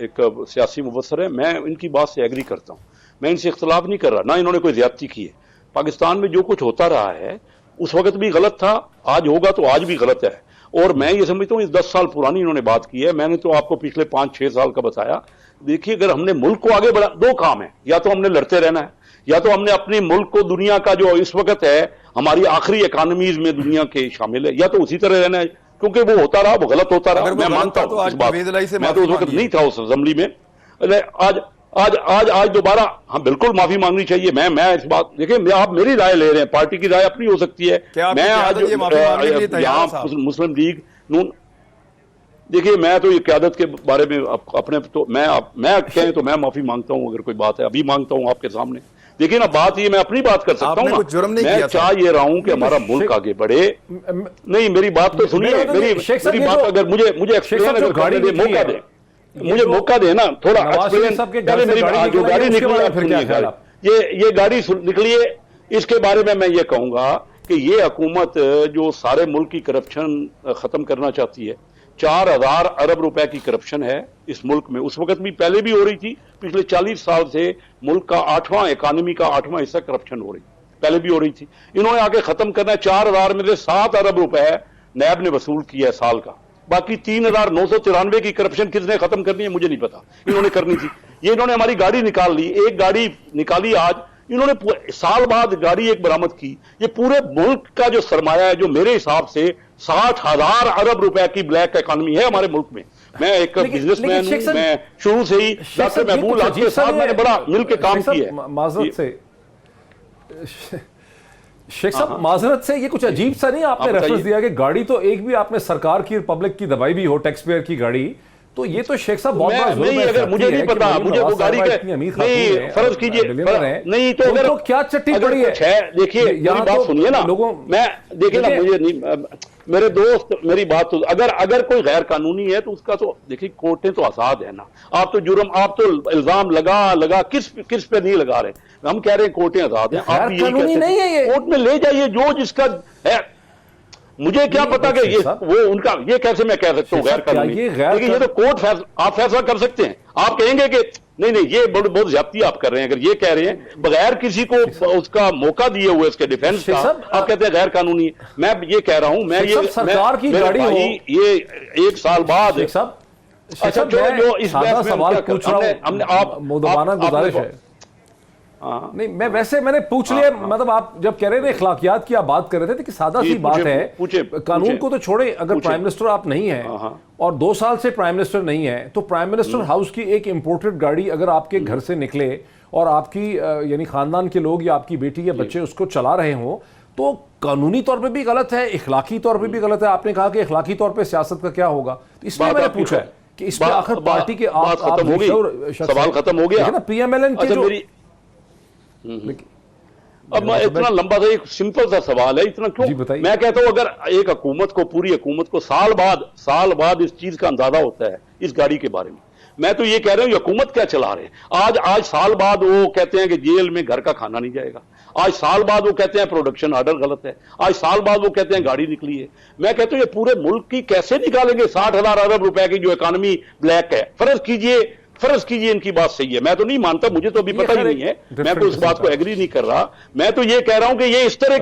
एक सियासी मुबसर है, मैं इनकी बात से एग्री करता हूं, मैं इनसे इख्तलाफ नहीं कर रहा, ना इन्होंने कोई ज्यादती की है। पाकिस्तान में जो कुछ होता रहा है उस वक्त भी गलत था, आज होगा तो आज भी गलत है। और मैं ये समझता हूँ इस 10 साल पुरानी इन्होंने बात की है, मैंने तो आपको पिछले 5-6 साल का बताया। देखिए, अगर हमने मुल्क को आगे बढ़ा, 2 काम है, या तो हमने लड़ते रहना है, या तो हमने अपने मुल्क को दुनिया का जो इस वक्त है हमारी आखिरी इकोनॉमीज में दुनिया के शामिल है, या तो उसी तरह रहना है, क्योंकि वो होता रहा, वो गलत होता रहा। मैं मानता हूँ इस बात, मैं तो उस वक्त नहीं था उस असेंबली में। आज आज आज दोबारा हम बिल्कुल माफी मांगनी चाहिए। मैं इस बात देखिए, आप मेरी राय ले रहे हैं, पार्टी की राय अपनी हो सकती है। मैं आज यहाँ मुस्लिम लीग नून, देखिए मैं तो ये क़यादत के बारे में अपने तो मैं कहें तो मैं माफी मांगता हूं, अगर कोई बात है अभी मांगता हूं आपके सामने। देखिए ना, बात ये मैं अपनी बात कर सकता हूं, मैं चाह ये रहा हूं कि हमारा मुल्क आगे बढ़े। नहीं, मेरी बात तो सुनिए, मेरी बात अगर मुझे एक्सप्लेन अगर करने दे, मौका दे, मुझे मौका दे ना थोड़ा एक्सप्लेन। पहले मेरी जो गाड़ी निकली आप सुनिए, ये गाड़ी निकली है, इसके बारे में मैं ये कहूंगा कि ये हुकूमत जो सारे मुल्क की करप्शन खत्म करना चाहती है, 4000 अरब रुपए की करप्शन है इस मुल्क में। उस वक्त भी पहले भी हो रही थी, पिछले 40 साल से मुल्क का 8वां इकानमी का 8वां हिस्सा करप्शन हो रही, पहले भी हो रही थी। इन्होंने आके खत्म करना है। 4000 में से 7 अरब रुपए नैब ने वसूल किया है साल का। बाकी 3994 की करप्शन किसने खत्म करनी है मुझे नहीं पता, इन्होंने करनी थी। ये इन्होंने हमारी गाड़ी निकाल ली, एक गाड़ी निकाली आज इन्होंने, साल बाद गाड़ी एक बरामद की। ये पूरे मुल्क का जो सरमाया है, जो मेरे हिसाब से 60,000 अरब रुपए की ब्लैक इकोनॉमी है हमारे मुल्क में। मैं एक बिजनेसमैन हूं, मैं शुरू से ही डॉक्टर महबूब अली के साथ मैंने बड़ा मिलकर काम किया है। माजरत से शेख साहब, माजरत से ये कुछ अजीब सा नहीं आपने रेफरेंस दिया कि गाड़ी तो एक भी आपने सरकार की, पब्लिक की दबाई भी हो, टैक्स पेयर की गाड़ी, तो ये तो शेख साहब बहुत बड़ा नहीं, अगर मुझे नहीं पता, मुझे वो गाड़ी का नहीं, फर्ज कीजिए नहीं तो अगर तो क्या चट्टी पड़ी है। देखिए मेरी बात सुनिए ना, मैं देखिए ना, मुझे नहीं, मेरे दोस्त मेरी बात तो, अगर कोई गैर कानूनी है तो उसका तो देखिए कोर्टें तो आजाद है ना। आप तो जुर्म, आप तो इल्जाम लगा किस पे नहीं लगा रहे, हम कह रहे हैं कोर्टें आजाद हैं। आप कानूनी नहीं है ये, कोर्ट में ले जाइए जो जिसका है। मुझे क्या पता कि ये वो उनका, ये कैसे मैं कह सकता हूँ गैर कानूनी, लेकिन ये तो कोर्ट आप फैसला कर सकते हैं। आप कहेंगे कि नहीं ये बहुत ज्यादती आप कर रहे हैं, अगर ये कह रहे हैं बगैर किसी को उसका मौका दिए हुए इसके डिफेंस का, आप कहते हैं गैर कानूनी। मैं ये कह रहा हूं, मैं ये सरकार की गाड़ी हो, ये 1 साल बाद अच्छा जो इस सवाल पूछ रहा हूं, हमने आप मुदबाना गुजारिश है नहीं, मैं वैसे मैंने पूछ लिया, मतलब आप जब कह रहे थे इखलाकियात की आप बात कर रहे थे कि सादा सी बात है, कानून को तो छोड़े, अगर प्राइम मिनिस्टर आप नहीं हैं और 2 साल से प्राइम मिनिस्टर नहीं है, तो प्राइम मिनिस्टर हाउस की एक इंपोर्टेड गाड़ी अगर आपके घर से निकले और आपकी यानी खानदान के लोग या आपकी बेटी या बच्चे उसको चला रहे हों, तो कानूनी तौर पे भी गलत है, इखलाकी तौर पे भी गलत है। आपने कहा कि इखलाकी तौर पे सियासत का क्या होगा, तो इसलिए मैंने पूछा है कि इस पे आखिर पार्टी के सवाल खत्म हो गया ना, पीएमएलएन के जो अब मैं इतना लंबा सा एक सिंपल सा सवाल है, इतना क्यों? मैं कहता हूं अगर एक हुकूमत को, पूरी हुकूमत को साल बाद इस चीज का अंदाजा होता है इस गाड़ी के बारे में, मैं तो ये कह रहा हूं हुकूमत क्या चला रहे हैं। आज साल बाद वो कहते हैं कि जेल में घर का खाना नहीं जाएगा, आज साल बाद वो कहते हैं प्रोडक्शन ऑर्डर गलत है, आज साल बाद वो कहते हैं गाड़ी निकली है। मैं कहता हूं ये पूरे मुल्क की कैसे निकालेंगे 60,000 अरब रुपए की जो इकोनॉमी ब्लैक है। फर्ज कीजिए इनकी बात सही है, मैं तो नहीं मानता, मुझे तो अभी पता ही नहीं है, मैं तो इस बात को एग्री नहीं कर रहा। मैं तो ये कह रहा हूं कि ये इस तरह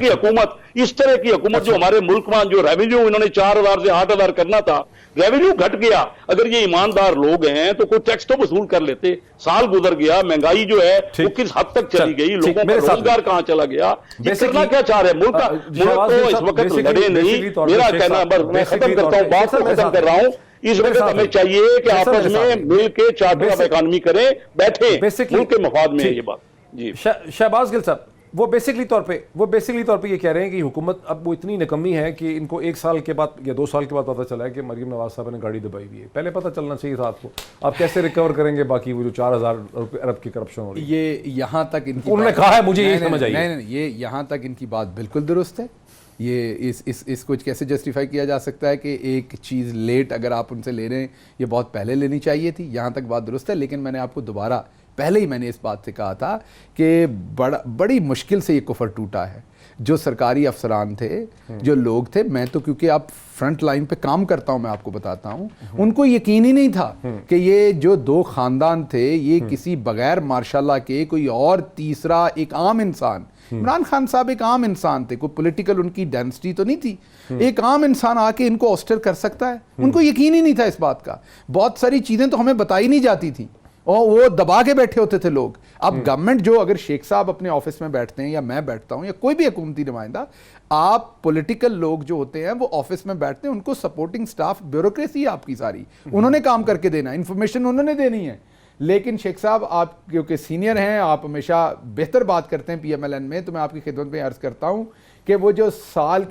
की हुकूमत जो हमारे मुल्क में जो रेवेन्यू इन्होंने 4000 से 8000 करना था, रेवेन्यू घट गया। अगर ये ईमानदार लोग हैं तो कोई टैक्स तो वसूल कर लेते। साल गुजर गया, महंगाई जो है वो किस हद तक चली गई, लोगों का रोजगार कहां चला गया, करना क्या चाह रहे हैं? मुल्क को इस वक्त लड़े नहीं, मेरा कहना, मैं खत्म करता हूं, बात को खत्म कर रहा हूं। इस वक्त हमें चाहिए कि आपस में मिल के चार्टर ऑफ इकोनॉमी करें, बैठे मुल्क के मफाद में ये बात। जी शहबाज गिल साहब, वो बेसिकली तौर पे ये कह रहे हैं कि हुकूमत अब वो इतनी निकम्मी है कि इनको 1 साल के बाद या 2 साल के बाद पता चला है कि मरीम नवाज साहब ने गाड़ी दबाई हुई है। पहले पता चलना चाहिए था आपको। आप कैसे रिकवर करेंगे बाकी वो जो 4000 अरब की करप्शन हो रही है? ये यहाँ तक इनकी उन्होंने कहा है, मुझे ये समझ आई। नहीं, ये यहाँ तक इनकी बात बिल्कुल दुरुस्त है। ये इसको कैसे जस्टिफाई किया जा सकता है कि एक चीज़ लेट अगर आप उनसे ले रहे हैं, ये बहुत पहले लेनी चाहिए थी। यहाँ तक बात दुरुस्त है, लेकिन मैंने आपको दोबारा पहले ही मैंने इस बात से कहा था कि बड़ी मुश्किल से ये कुफर टूटा है। जो सरकारी अफसरान थे, जो लोग थे, मैं तो क्योंकि आप फ्रंट लाइन पे काम करता हूं, मैं आपको बताता हूं, उनको यकीन ही नहीं था कि ये जो 2 खानदान थे, ये किसी बगैर मार्शाल्लाह के कोई और तीसरा एक आम इंसान, इमरान खान साहब एक आम इंसान थे, कोई पॉलिटिकल उनकी डेंसिटी तो नहीं थी, एक आम इंसान आके इनको ऑस्टर कर सकता है। उनको यकीन ही नहीं था इस बात का। बहुत सारी चीजें तो हमें बताई नहीं जाती थी और वो दबा के बैठे होते थे लोग। अब गवर्नमेंट जो, अगर शेख साहब अपने ऑफिस में बैठते हैं या मैं बैठता हूं या कोई भी हुकूमती नुमाइंदा, आप पॉलिटिकल लोग जो होते हैं वो ऑफिस में बैठते हैं, उनको सपोर्टिंग स्टाफ, ब्यूरोक्रेसी है आपकी सारी, उन्होंने काम करके देना, इंफॉर्मेशन उन्होंने देनी है। लेकिन शेख साहब, आप क्योंकि सीनियर हैं, आप हमेशा बेहतर बात करते हैं PMLN में, तो मैं आपकी खिदमत में अर्ज करता हूं कि वो जो साल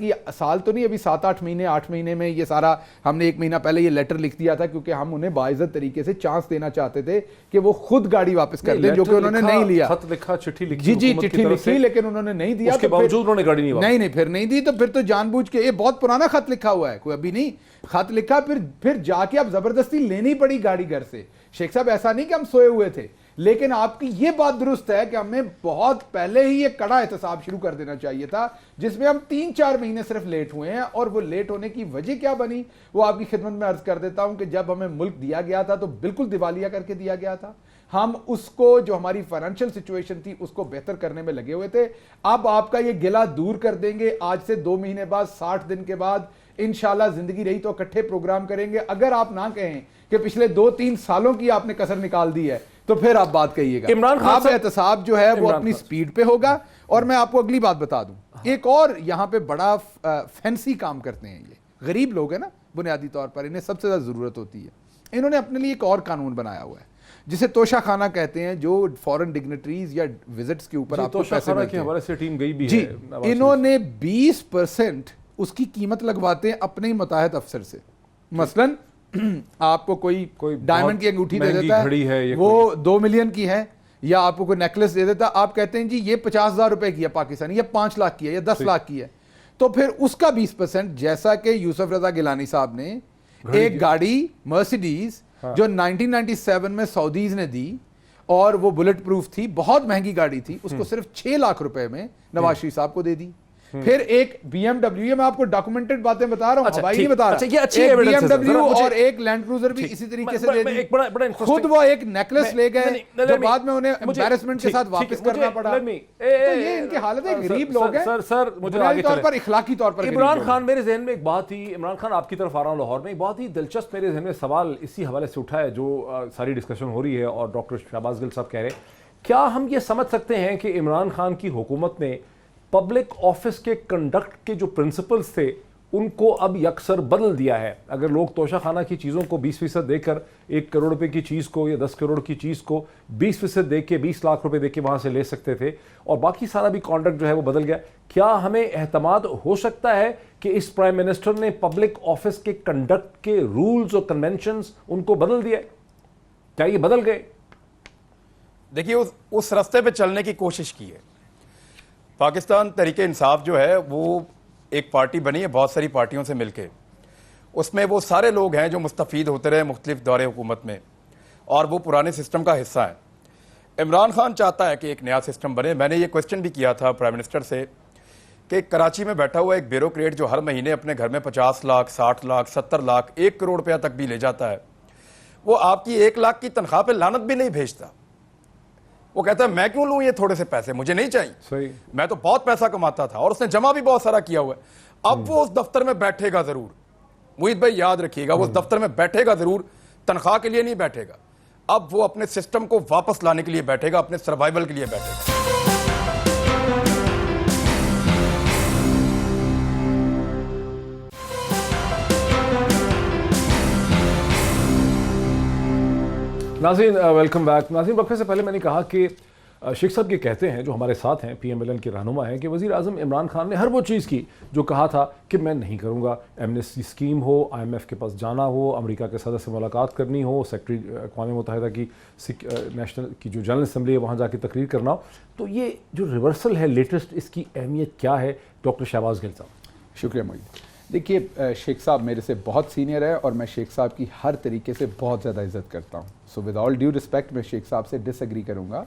तो नहीं, अभी 7-8 महीने 8 महीने में ये सारा, हमने 1 महीना पहले ये लेटर लिख दिया था क्योंकि हम उन्हें बाइज्जत तरीके से चांस देना चाहते थे कि वो खुद गाड़ी वापस कर दें, जो कि उन्होंने नहीं लिया। खत लिखा, चिट्ठी लिखी, जी चिट्ठी लिखी, लेकिन उन्होंने नहीं दिया। उसके बावजूद उन्होंने गाड़ी नहीं फिर नहीं दी, तो फिर तो जानबूझ के, ये बहुत पुराना खत लिखा हुआ है, कोई अभी नहीं खत लिखा, फिर जाके अब जबरदस्ती लेनी पड़ी गाड़ी घर से। शेख साहब, ऐसा नहीं कि हम सोए हुए थे, लेकिन आपकी ये बात दुरुस्त है कि हमें बहुत पहले ही ये कड़ा एहतसाब शुरू कर देना चाहिए था, जिसमें हम 3-4 महीने सिर्फ लेट हुए हैं। और वो लेट होने की वजह क्या बनी, वो आपकी खिदमत में अर्ज कर देता हूं कि जब हमें मुल्क दिया गया था तो बिल्कुल दिवालिया करके दिया गया था। हम उसको, जो हमारी फाइनेंशियल सिचुएशन थी, उसको बेहतर करने में लगे हुए थे। अब आपका ये गिला दूर कर देंगे। आज से 2 महीने बाद, 60 दिन के बाद इंशाल्लाह जिंदगी रही तो इकट्ठे प्रोग्राम करेंगे। अगर आप ना कहें कि पिछले 2-3 सालों की आपने कसर निकाल दी है, तो फिर आप बात कहिएगा। इमरान खान आप एहतसाब जो है वो अपनी स्पीड पे होगा। और मैं आपको अगली बात बता दूं, एक और यहां पे बड़ा फैंसी काम करते हैं ये गरीब लोग हैं ना, बुनियादी तौर पर इन्हें सबसे ज्यादा जरूरत होती है। इन्होंने अपने लिए एक और कानून बनाया हुआ है जिसे तोशा खाना कहते हैं, जो फॉरेन डिग्नेटरीज या विजिट्स के ऊपर आपको पैसे मिलते हैं। हमारे से टीम गई भी जी, है। इन्होंने 20% उसकी कीमत लगवाते हैं अपने ही मुताहिद अफसर से। मसलन आपको कोई डायमंड की अंगूठी दे देता है, वो 2 मिलियन की है, या आपको कोई नेकलेस दे देता है, आप कहते हैं जी ये 50,000 रुपए की है पाकिस्तानी, या 5 लाख की है, या 10 लाख की है, तो फिर उसका 20%, जैसा कि यूसुफ रजा गिलानी साहब ने एक गाड़ी मर्सिडीज जो 1997 में सऊदीज ने दी और वो बुलेट प्रूफ थी, बहुत महंगी गाड़ी थी, उसको सिर्फ 6 लाख रुपए में नवाज शरीफ साहब को दे दी। फिर एक BMW, ये मैं आपको डॉक्यूमेंटेड बातें बता रहा हूं, हवाई नहीं बता रहा। अच्छा, ये अच्छी एक एविडेंस है BMW सर, और एक लैंड क्रूजर भी इसी तरीके से दे दी। बड़ा खुद वो एक नेकलेस ले गए जो बाद में उन्हें एम्बैरेसमेंट के साथ वापस करना पड़ा। तो ये इनकी हालत है, गरीब लोग हैं सर मुझे बुनियादी तौर पर, इखलाकी तौर पर। इमरान खान, मेरे जहन में एक बात ही, इमरान खान आपकी तरफ आ रहा हूं लाहौर में, एक बहुत ही दिलचस्प मेरे जहन में सवाल इसी हवाले से उठा है, जो सारी डिस्कशन हो रही है और डॉक्टर शहबाज गिल साहब कह रहे हैं, क्या हम ये समझ सकते हैं कि इमरान खान की हुकूमत ने पब्लिक ऑफिस के कंडक्ट के जो प्रिंसिपल्स थे उनको अब यकसर बदल दिया है? अगर लोग तोशा खाना की चीज़ों को 20% देकर 1 करोड़ रुपए की चीज़ को या 10 करोड़ की चीज़ को 20% दे के 20 लाख रुपए दे के वहाँ से ले सकते थे, और बाकी सारा भी कॉन्डक्ट जो है वो बदल गया, क्या हमें एहतमाद हो सकता है कि इस प्राइम मिनिस्टर ने पब्लिक ऑफिस के कंडक्ट के रूल्स और कन्वेंशंस उनको बदल दिया? क्या ये बदल गए? देखिए, उस रास्ते पे चलने की कोशिश की है। पाकिस्तान तहरीके इंसाफ जो है वो एक पार्टी बनी है बहुत सारी पार्टियों से मिलके, उसमें वो सारे लोग हैं जो मुस्तफ़ीद होते रहे मुख्तलिफ दौरे हुकूमत में, और वो पुराने सिस्टम का हिस्सा है। इमरान खान चाहता है कि एक नया सिस्टम बने। मैंने ये क्वेश्चन भी किया था प्राइम मिनिस्टर से कि कराची में बैठा हुआ एक ब्यूरोक्रेट जो हर महीने अपने घर में 50 लाख, 60 लाख, 70 लाख, 1 करोड़ रुपया तक भी ले जाता है, वो आपकी 1 लाख की तनख्वाह पे लानत भी नहीं भेजता। वो कहता है मैं क्यों लूं ये थोड़े से पैसे, मुझे नहीं चाहिए, सही, मैं तो बहुत पैसा कमाता था, और उसने जमा भी बहुत सारा किया हुआ है। अब वो उस दफ्तर में बैठेगा जरूर, मुहीद भाई याद रखिएगा, वो उस दफ्तर में बैठेगा जरूर, तनख्वाह के लिए नहीं बैठेगा। अब वो अपने सिस्टम को वापस लाने के लिए बैठेगा, अपने सर्वाइवल के लिए बैठेगा। नाज़रीन, वेलकम बैक। नाज़रीन, वक्फे से पहले मैंने कहा कि शेख साहब ये कहते हैं, जो हमारे साथ हैं, PMLN के रहनुमा हैं, कि वज़ीर आज़म इमरान खान ने हर वो चीज़ की जो कहा था कि मैं नहीं करूँगा। एमनेस्टी स्कीम हो, IMF के पास जाना हो, अमेरिका के सदर से मुलाकात करनी हो, सेक्रेटरी अक़वाम मुत्तहिदा की नेशनल की जो जनरल असम्बली है वहाँ जाके तकरीर करना हो, तो ये जो रिवर्सल है लेटेस्ट, इसकी अहमियत क्या है? डॉक्टर शहबाज गिल साहब। शुक्रिया मोईद। देखिए, शेख साहब मेरे से बहुत सीनियर है और मैं शेख साहब की हर तरीके से बहुत ज़्यादा इज़्ज़त करता हूँ। So with all due respect मैं शेख साहब से डिसएग्री करूँगा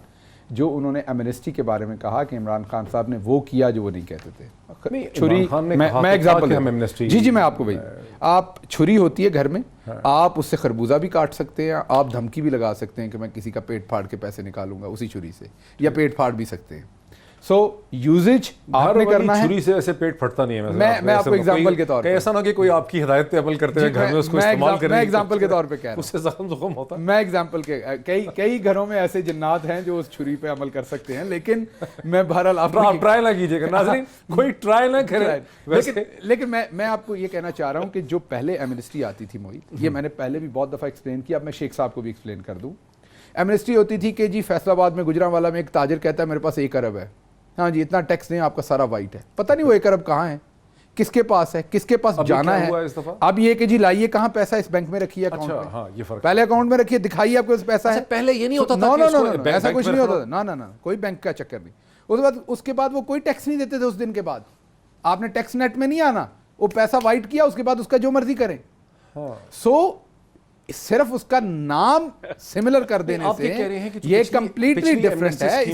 जो उन्होंने एमनेस्टी के बारे में कहा कि इमरान खान साहब ने वो किया जो वो नहीं कहते थे। छुरी, मैं एग्जाम्पल, जी मैं आपको वही, आप छुरी होती है घर में, आप उससे खरबूजा भी काट सकते हैं, आप धमकी भी लगा सकते हैं कि मैं किसी का पेट फाड़ के पैसे निकालूंगा उसी छुरी से, या पेट फाड़ भी सकते हैं। सो यूजेज आपने करना है। छुरी से ऐसे पेट फटता नहीं है। मैं आपको एग्जांपल के तौर पे, ऐसा ना कि कोई आपकी हिदायत पे अमल करते हुए घर में उसको इस्तेमाल करें। मैं एग्जांपल के तौर पे कह रहा हूं, उससे जख्म होता है। मैं एग्जांपल के कई घरों में ऐसे जिन्नात हैं जो उस छुरी पे अमल कर सकते हैं, लेकिन मैं बहरहाल आप ट्राई ना कीजिएगा नाज़रीन, कोई ट्राई ना करे। लेकिन मैं आपको ये कहना चाह रहा हूं कि जो पहले एमनेस्टी आती थी मोहित, ये मैंने पहले भी बहुत दफा एक्सप्लेन किया, अब मैं शेख साहब को भी एक्सप्लेन कर दूं। एमनेस्टी होती थी कि जी फैसलाबाद में गुजरांवाला में एक ताजिर कहता है मेरे पास 1 अरब है, हाँ जी इतना टैक्स दें आपका सारा वाइट है, पता नहीं वो 1 अरब कहाँ है, किसके पास है, किसके पास जाना है। अब ये कि जी लाइए कहाँ पैसा, इस बैंक में रखिए अकाउंट में। हाँ, ये फर्क पहले अकाउंट में रखिए, दिखाइए आपके पास पैसा है। पहले ये नहीं होता था नो कि नो इसको नो बैंक ऐसा कुछ में नहीं रखो। होता था, ना कोई बैंक का चक्कर नहीं। उसके बाद वो कोई टैक्स नहीं देते थे उस दिन के बाद। आपने टैक्स नेट में नहीं आना, वो पैसा वाइट किया, उसके बाद उसका जो मर्जी करें। सो सिर्फ उसका नाम सिमिलर कर देने से कह रहे हैं कि ये कंप्लीटली डिफरेंट है।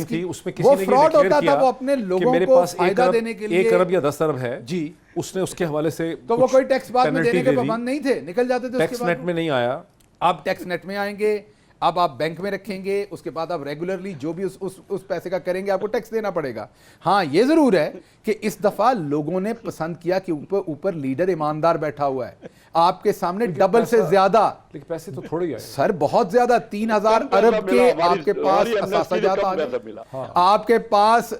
वो फ्रॉड होता था, वो अपने लोगों को फायदा देने के लिए 1 अरब या 10 अरब है जी, उसने उसके हवाले से तो वो कोई टैक्स बाद में देने के पाबंद नहीं थे, निकल जाते थे। टैक्स नेट में नहीं आया, अब टैक्स नेट में आएंगे, अब आप बैंक में रखेंगे, उसके बाद आप रेगुलरली जो भी उस पैसे का करेंगे आपको टैक्स देना पड़ेगा। हाँ ये जरूर है कि इस दफा लोगों ने पसंद किया कि ऊपर लीडर ईमानदार बैठा हुआ है, आपके सामने डबल से ज्यादा। लेकिन पैसे तो थोड़े ही आए सर, बहुत ज्यादा 3000 अरब के आपके पास असासाजात आ गए आपके पास।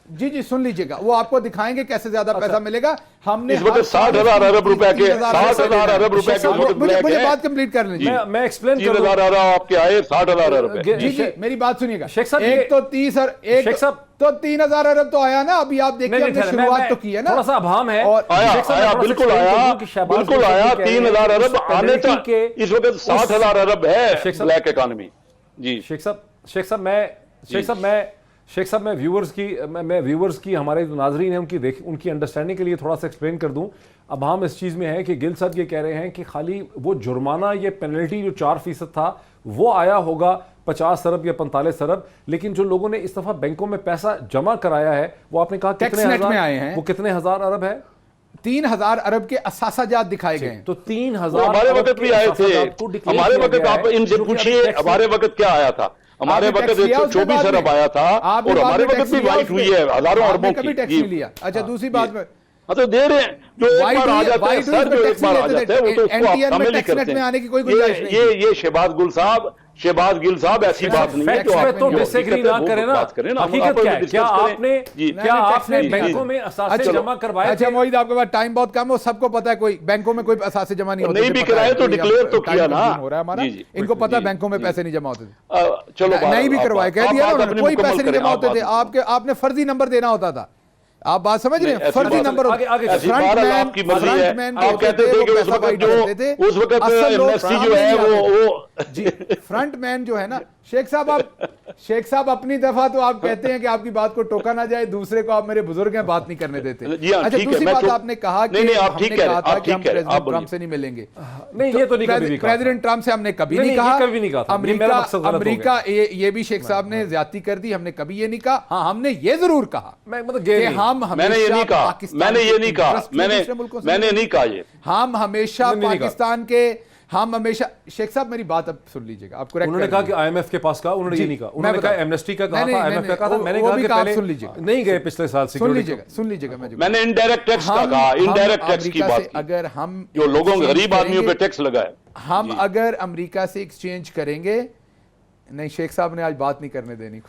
जी सुन लीजिएगा, वो आपको दिखाएंगे कैसे ज्यादा पैसा मिलेगा। हमने इस वक्त 60,000 अरब रुपए के 60,000 अरब रुपए के मुझे बात कंप्लीट कर लीजिए, मैं एक्सप्लेन कर 3,000 अरब आपके आए 60,000 अरब। जी मेरी बात सुनिएगा शेख साहब, एक तो 30 और एक तो 3,000 अरब तो आया ना। अभी आप देखिए हमने शुरुआत तो की है ना, थोड़ा सा अभाम है। आया बिल्कुल आया 3,000 अरब आने तक इस वक्त 60,000 अरब है ब्लैक इकोनॉमी। जी शेख साहब मैं व्यूअर्स की हमारे जो नाजरीन हैं उनकी अंडरस्टैंडिंग के लिए थोड़ा सा एक्सप्लेन कर दूं। अब हम इस चीज़ में है कि गिल साहब ये कह रहे हैं कि खाली वो जुर्माना, ये पेनल्टी जो 4% था वो आया होगा 50 अरब या 45 अरब, लेकिन जो लोगों ने इस दफा बैंकों में पैसा जमा कराया है वो आपने कहा टैक्स नेट में आए हैं, वो कितने हजार अरब है? 3,000 अरब के असासाजात दिखाए गए। तो 3,000 हमारे वक्त भी आए थे, हमारे वक्त आप इनसे पूछिए हमारे वक्त क्या आया था। हमारे वक्त 124 अरब आया था और हमारे वक्त भी वाइट हुई है हजारों अरबों की। कभी टैक्स नहीं लिया। अच्छा दूसरी बात में तो दे रहे हैं जो एक बार आ जाता है सर, जो एक बार आ जाता है वो तो उसको आप शामिल नहीं करते में आने की कोई गुंजाइश नहीं। ये शहबाज गिल साहब ऐसी बात नहीं है जो आप तो डिसएग्री ना करें ना। हकीकत क्या है? क्या आपने बैंकों में असासे जमा करवाए? अच्छा मोहित, आपके पास टाइम बहुत कम है, वो सबको पता है कोई बैंकों में कोई असासे जमा नहीं होते। नहीं भी कराए तो डिक्लेयर तो किया ना हो रहा है हमारा, इनको पता है बैंकों में पैसे नहीं जमा होते थे। चलो नहीं भी करवाए, कह दिया ना, कोई पैसे नहीं जमा होते थे। आपने फर्जी नंबर देना होता था। आप बात समझ रहे हैं? फर्जी नंबर आपकी मर्जी है। आप कहते थे कि उस वक्त एमनेस्टी जो है वो जी फ्रंटमैन जो है ना। शेख साहब अपनी दफा तो आप कहते हैं कि आपकी बात को टोका ना जाए, दूसरे को आप मेरे बुजुर्ग हैं बात नहीं करने देते। अच्छा दूसरी बात आपने कहा कि हमने कहा था कि हम प्रेसिडेंट ट्रंप से नहीं मिलेंगे। नहीं ये तो नहीं कभी भी कहा। प्रेसिडेंट ट्रंप से हमने कभी नहीं कहा। अमेरिका ये भी शेख साहब ने ज्यादती कर दी, हमने कभी ये नहीं कहा। हाँ हमने ये जरूर कहा, मैंने ये नहीं कहा, मैंने नहीं कहा ये। हम हमेशा पाकिस्तान के हमेशा शेख साहब मेरी बात अब सुन लीजिएगा, आपको उन्होंने कहा कि आईएमएफ के पास कहा, उन्होंने ये नहीं कहा। उन्होंने कहा एमनेस्टी का कहा था, आईएमएफ का कहा था। मैंने कहा कि पहले सुन लीजिएगा, नहीं गए पिछले साल सुन लीजिएगा मैंने इनडायरेक्ट टैक्स का कहा, इनडायरेक्ट टैक्स की बात की। अगर हम जो लोगों गरीब आदमियों पे टैक्स लगाए, हम अगर अमेरिका से एक्सचेंज करेंगे। नहीं शेख साहब ने आज बात नहीं करने देनी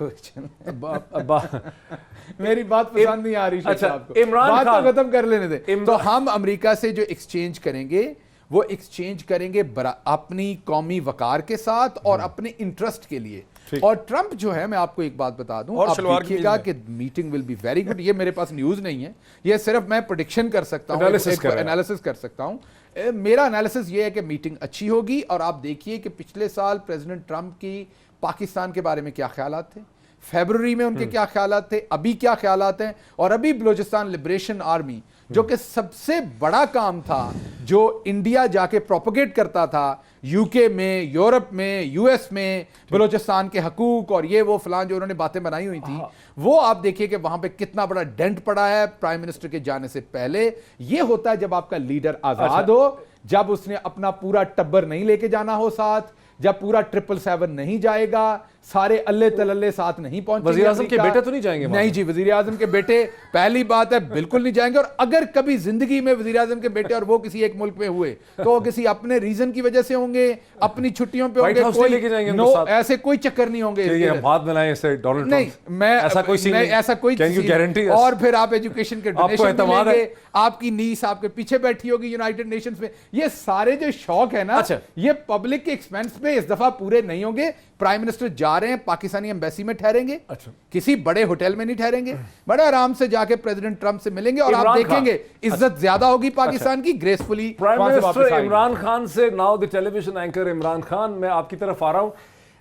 मेरी बात पसंद नहीं आ रही शेख साहब को। इमरान खान को खत्म कर लेने दे। तो हम अमेरिका से जो एक्सचेंज करेंगे वो एक्सचेंज करेंगे अपनी कौमी वकार के साथ और अपने इंटरेस्ट के लिए। और ट्रंप जो है, मैं आपको एक बात बता दूं, आप देखिएगा कि meeting will be very good. ये मेरे पास न्यूज नहीं है, ये सिर्फ मैं प्रेडिक्शन कर सकता हूं, एनालिसिस कर सकता हूं। मेरा एनालिसिस ये है कि मीटिंग अच्छी होगी। और आप देखिए कि पिछले साल प्रेसिडेंट ट्रंप की पाकिस्तान के बारे में क्या ख्यालात थे, फरवरी में उनके क्या ख्यालात थे, अभी क्या ख्यालात हैं। और अभी बलूचिस्तान लिबरेशन आर्मी जो कि सबसे बड़ा काम था, जो इंडिया जाके प्रोपोगेट करता था यूके में, यूरोप में, यूएस में, बलूचिस्तान के हकूक और ये वो फलान जो उन्होंने बातें बनाई हुई थी, वो आप देखिए कि वहां पे कितना बड़ा डेंट पड़ा है प्राइम मिनिस्टर के जाने से पहले। ये होता है जब आपका लीडर आजाद हो, जब उसने अपना पूरा टब्बर नहीं लेके जाना हो साथ, जब पूरा 777 नहीं जाएगा, सारे अल्ले तलल्ले साथ नहीं पहुंचेंगे। वज़ीर आज़म के अमेरिका। बेटे तो नहीं जाएंगे वहां नहीं जी, वज़ीर आज़म के बेटे पहली बात है बिल्कुल नहीं जाएंगे। और अगर कभी जिंदगी में वज़ीर आज़म के बेटे और वो किसी एक मुल्क में हुए तो किसी अपने रीजन की वजह से होंगे, अपनी छुट्टियों पे व्हाइट होंगे, हाउस लेके जाएंगे नो उनको साथ? ऐसे कोई चक्कर नहीं होंगे। ये हम हाथ मिलाएं इससे डोनाल्ड नहीं, ट्रंप? मैं ऐसा कोई सीन नहीं? ऐसा कोई Can you seen- guarantee us? और फिर आप एजुकेशन के आपको डोनेशन एतमाद है? मिलेंगे, आपकी नीस आपके पीछे बैठी होगी यूनाइटेड नेशंस में। ये सारे जो शौक है ना, अच्छा। ये पब्लिक के एक्सपेंस पे इस दफा पूरे नहीं होंगे। प्राइम मिनिस्टर जा रहे हैं, पाकिस्तानी एम्बेसी में ठहरेंगे, अच्छा। किसी बड़े होटल में नहीं ठहरेंगे, बड़े आराम से जाके प्रेसिडेंट ट्रंप से मिलेंगे और आप इमरान खान। देखेंगे इज्जत ज्यादा होगी पाकिस्तान की, ग्रेसफुली प्राइम वहां से वापस मिनिस्टर आएंगे। इमरान खान से now the television anchor Imran Khan, मैं आपकी तरफ आ रहा हूं।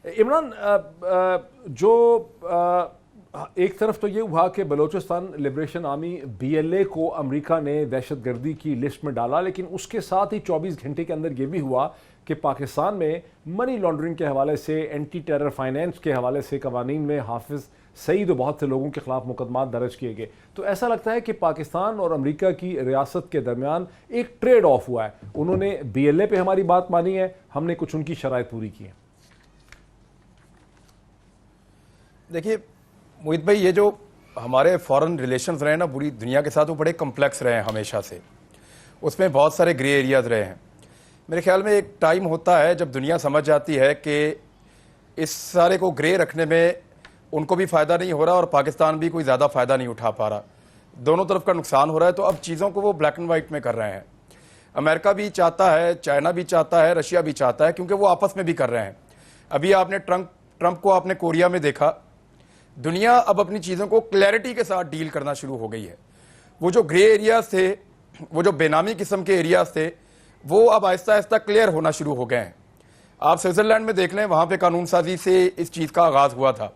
इमरान, एक तरफ तो ये हुआ कि बलोचिस्तान लिबरेशन आर्मी BLA को अमेरिका ने दहशतगर्दी की लिस्ट में डाला, लेकिन उसके साथ ही 24 घंटे के अंदर ये भी हुआ कि पाकिस्तान में मनी लॉन्ड्रिंग के हवाले से, एंटी टेरर फाइनेंस के हवाले से कवानीन में हाफिज सईद और बहुत से लोगों के खिलाफ मुकदमा दर्ज किए गए। तो ऐसा लगता है कि पाकिस्तान और अमेरिका की रियासत के दरमियान एक ट्रेड ऑफ हुआ है। उन्होंने BLA पे हमारी बात मानी है, हमने कुछ उनकी शराइत पूरी की है। देखिए मोहित भाई, ये जो हमारे फॉरेन रिलेशंस रहे हैं ना पूरी दुनिया के साथ, वो बड़े कम्प्लेक्स रहे हैं हमेशा से। उसमें बहुत सारे ग्रे एरियाज रहे हैं। मेरे ख्याल में एक टाइम होता है जब दुनिया समझ जाती है कि इस सारे को ग्रे रखने में उनको भी फ़ायदा नहीं हो रहा और पाकिस्तान भी कोई ज़्यादा फ़ायदा नहीं उठा पा रहा, दोनों तरफ का नुकसान हो रहा है। तो अब चीज़ों को वो ब्लैक एंड वाइट में कर रहे हैं। अमेरिका भी चाहता है, चाइना भी चाहता है, रशिया भी चाहता है, क्योंकि वो आपस में भी कर रहे हैं। अभी आपने ट्रंप को आपने कोरिया में देखा। दुनिया अब अपनी चीज़ों को क्लैरिटी के साथ डील करना शुरू हो गई है। वो जो ग्रे एरियाज थे, वो जो बेनामी किस्म के एरियाज थे, वो अब आहिस्ता आहिस्ता क्लियर होना शुरू हो गए हैं। आप स्विट्ज़रलैंड में देख लें, वहाँ पे कानून साजी से इस चीज़ का आगाज़ हुआ था,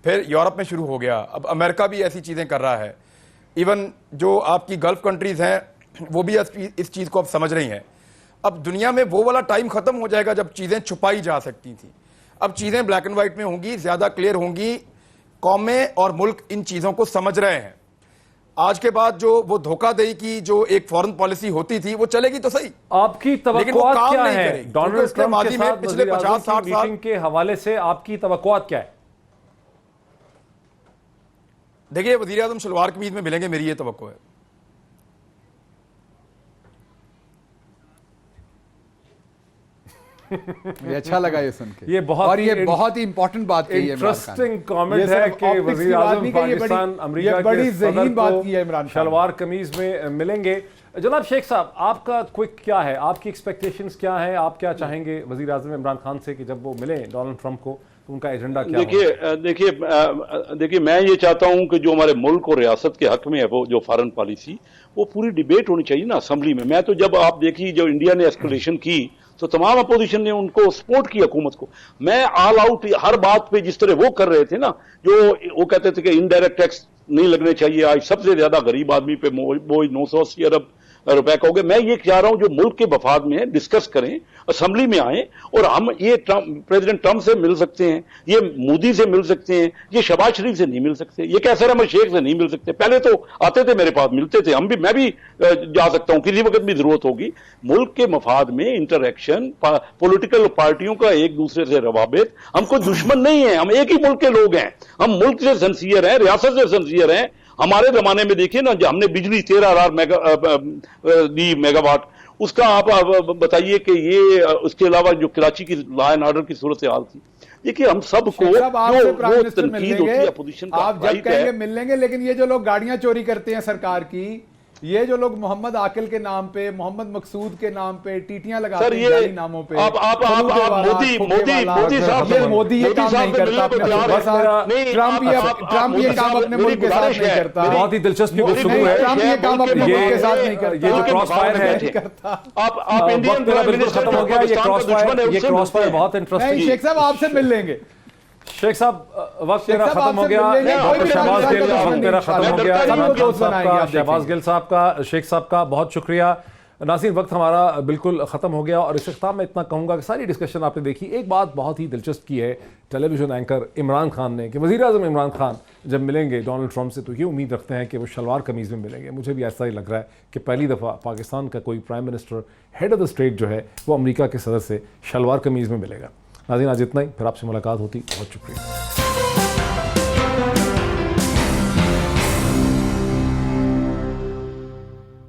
फिर यूरोप में शुरू हो गया, अब अमेरिका भी ऐसी चीज़ें कर रहा है। इवन जो आपकी गल्फ कंट्रीज़ हैं वो भी इस चीज़ को अब समझ रही हैं। अब दुनिया में वो वाला टाइम ख़त्म हो जाएगा जब चीज़ें छुपाई जा सकती थी। अब चीज़ें ब्लैक एंड वाइट में होंगी, ज़्यादा क्लियर होंगी। कौमें और मुल्क इन चीज़ों को समझ रहे हैं। आज के बाद जो वो धोखाधड़ी की जो एक फॉरेन पॉलिसी होती थी वो चलेगी तो सही, आपकी तवक्कुआत क्या है डोनाल्ड ट्रंप के साथ पिछले 50-60 मीटिंग के हवाले से? आपकी तवक्कुआत क्या है? देखिए, वज़ीर आज़म शलवार कमीज में मिलेंगे, मेरी ये तवक्को है। ये अच्छा लगा ये सुन के। ये बहुत और ये बहुत ही इंपॉर्टेंट बात कही है इमरान खान। इंटरेस्टिंग कमेंट है कि वज़ीर आज़म पाकिस्तान अमेरिका के सदर बात की है इमरान को शलवार कमीज में मिलेंगे। जनाब शेख साहब, आपका क्विक क्या है, आपकी एक्सपेक्टेशंस क्या है, आप क्या चाहेंगे वज़ीर आज़म इमरान खान से कि जब वो मिले डोनाल्ड ट्रंप को तो उनका एजेंडा क्या है? देखिए मैं ये चाहता हूं कि जो हमारे मुल्क और रियासत के हक में है वो जो फॉरेन पॉलिसी, वो पूरी डिबेट होनी चाहिए ना असेंबली में। मैं तो जब आप देखिए जब इंडिया ने एस्केलेशन की तो तमाम अपोजिशन ने उनको सपोर्ट की हुकूमत को। मैं ऑल आउट हर बात पे जिस तरह वो कर रहे थे ना, जो वो कहते थे कि इनडायरेक्ट टैक्स नहीं लगने चाहिए, आज सबसे ज्यादा गरीब आदमी पे बोझ 980 अरब रुपए का हो गया। मैं ये चाह रहा हूं जो मुल्क के मफाद में है डिस्कस करें, असेंबली में आए और हम ये प्रेसिडेंट ट्रंप से मिल सकते हैं, ये मोदी से मिल सकते हैं, ये शहबाज शरीफ से नहीं मिल सकते, ये कैसर अहमद शेख से नहीं मिल सकते। पहले तो आते थे मेरे पास, मिलते थे, मैं भी जा सकता हूं किसी वक्त भी जरूरत होगी। मुल्क के मफाद में इंटरेक्शन, पॉलिटिकल पार्टियों का एक दूसरे से रवाबित, हम कोई दुश्मन नहीं है, हम एक ही मुल्क के लोग हैं, हम मुल्क से सिंसियर हैं, रियासत से सिंसियर हैं। हमारे जमाने में देखिए ना, जो हमने बिजली 13,000 दी मेगावाट, उसका आप बताइए कि ये उसके अलावा जो कराची की लॉ एंड ऑर्डर की सूरत हाल थी। देखिए हम सबको जो तनकीद होती है अपोजिशन का, आप जब कहेंगे मिल लेंगे, लेकिन ये जो लोग गाड़ियां चोरी करते हैं सरकार की, ये जो लोग मोहम्मद आकिल के नाम पे, मोहम्मद मकसूद के नाम पे टीटियां लगाते हैं जाली नामों पे, मोदी साहब मोदी ये काम नहीं करता, ट्रंप ये काम अपने मुल्क के साथ नहीं करता। बहुत ही दिलचस्प गुफ्तगू है। ट्रंप ये काम अपने मुल्क के साथ नहीं करता। ये जो क्रॉस फायर है आप इंडियन बिल्कुल खत्म हो गया। ये क्रॉस फायर बहुत इंटरेस्टिंग। शेख साहब आपसे मिल लेंगे। शेख साहब वक्त मेरा खत्म हो गया, शहबाज गिल का वक्त मेरा खत्म हो गया। शहबाज गिल साहब का, शेख साहब का बहुत शुक्रिया। नाज़रीन, वक्त हमारा बिल्कुल ख़त्म हो गया और इस इख्तिताम में इतना कहूँगा कि सारी डिस्कशन आपने देखी। एक बात बहुत ही दिलचस्प की है टेलीविज़न एंकर इमरान खान ने कि वज़ीर आज़म इमरान खान जब मिलेंगे डोनाल्ड ट्रंप से तो ये उम्मीद रखते हैं कि वो शलवार कमीज़ में मिलेंगे। मुझे भी ऐसा ही लग रहा है कि पहली दफ़ा पाकिस्तान का कोई prime minister head of the state जो है वो अमेरिका के सदर से शलवार कमीज़ में मिलेगा। नाज़रीन आज इतना ही, फिर आपसे मुलाकात होती। बहुत शुक्रिया।